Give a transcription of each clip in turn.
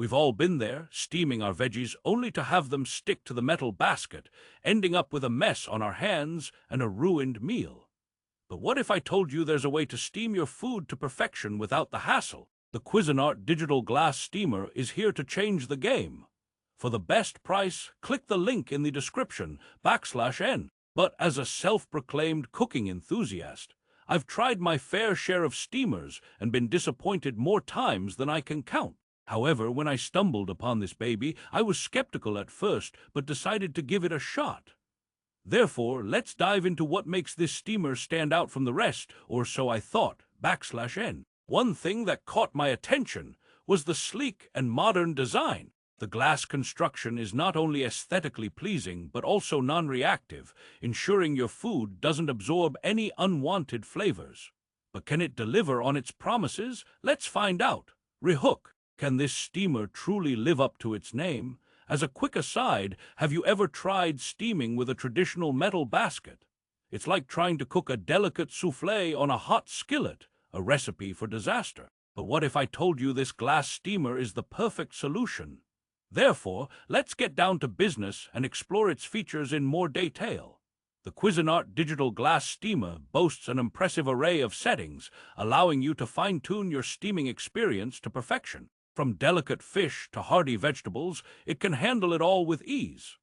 We've all been there, steaming our veggies only to have them stick to the metal basket, ending up with a mess on our hands and a ruined meal. But what if I told you there's a way to steam your food to perfection without the hassle? The Cuisinart Digital Glass Steamer is here to change the game. For the best price, click the link in the description, /N. But as a self-proclaimed cooking enthusiast, I've tried my fair share of steamers and been disappointed more times than I can count. However, when I stumbled upon this baby, I was skeptical at first, but decided to give it a shot. Therefore, let's dive into what makes this steamer stand out from the rest, or so I thought, /N. One thing that caught my attention was the sleek and modern design. The glass construction is not only aesthetically pleasing, but also non-reactive, ensuring your food doesn't absorb any unwanted flavors. But can it deliver on its promises? Let's find out. Rehook. Can this steamer truly live up to its name? As a quick aside, have you ever tried steaming with a traditional metal basket? It's like trying to cook a delicate soufflé on a hot skillet, a recipe for disaster. But what if I told you this glass steamer is the perfect solution? Therefore, let's get down to business and explore its features in more detail. The Cuisinart Digital Glass Steamer boasts an impressive array of settings, allowing you to fine-tune your steaming experience to perfection. From delicate fish to hearty vegetables, it can handle it all with ease.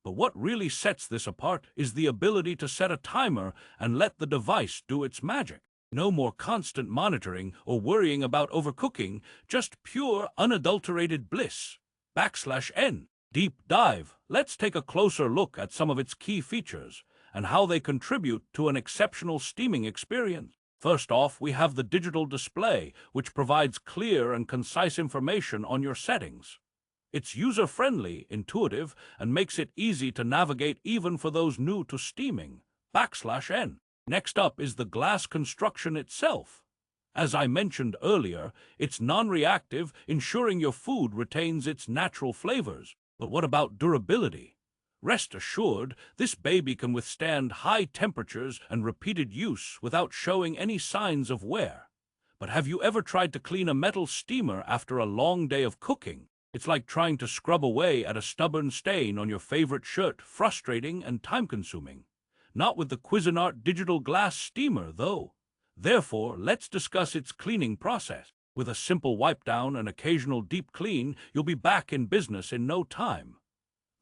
But what really sets this apart is the ability to set a timer and let the device do its magic. No more constant monitoring or worrying about overcooking, just pure, unadulterated bliss. /N. Deep dive. Let's take a closer look at some of its key features and how they contribute to an exceptional steaming experience. First off, we have the digital display, which provides clear and concise information on your settings. It's user-friendly, intuitive, and makes it easy to navigate even for those new to steaming. /N. Next up is the glass construction itself. As I mentioned earlier, it's non-reactive, ensuring your food retains its natural flavors. But what about durability? Rest assured, this baby can withstand high temperatures and repeated use without showing any signs of wear. But have you ever tried to clean a metal steamer after a long day of cooking? It's like trying to scrub away at a stubborn stain on your favorite shirt, frustrating and time-consuming. Not with the Cuisinart Digital Glass Steamer, though. Therefore, let's discuss its cleaning process. With a simple wipe-down and occasional deep clean, you'll be back in business in no time.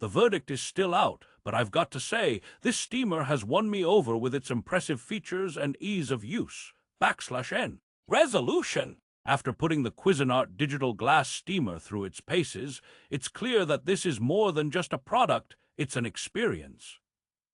The verdict is still out, but I've got to say, this steamer has won me over with its impressive features and ease of use. /N. Resolution. After putting the Cuisinart Digital Glass Steamer through its paces, it's clear that this is more than just a product, it's an experience.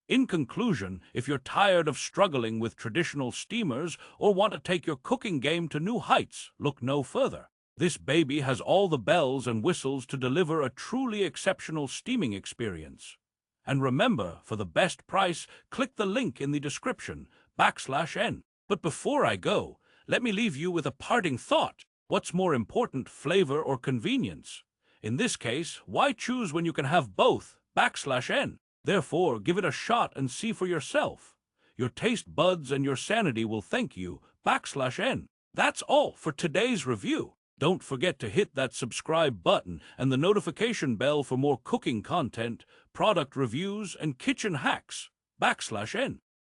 In conclusion, if you're tired of struggling with traditional steamers or want to take your cooking game to new heights, look no further. This baby has all the bells and whistles to deliver a truly exceptional steaming experience. And remember, for the best price, click the link in the description, /N. But before I go, let me leave you with a parting thought. What's more important, flavor or convenience? In this case, why choose when you can have both, /N? Therefore, give it a shot and see for yourself. Your taste buds and your sanity will thank you, /N. That's all for today's review. Don't forget to hit that subscribe button and the notification bell for more cooking content, product reviews, and kitchen hacks, /N.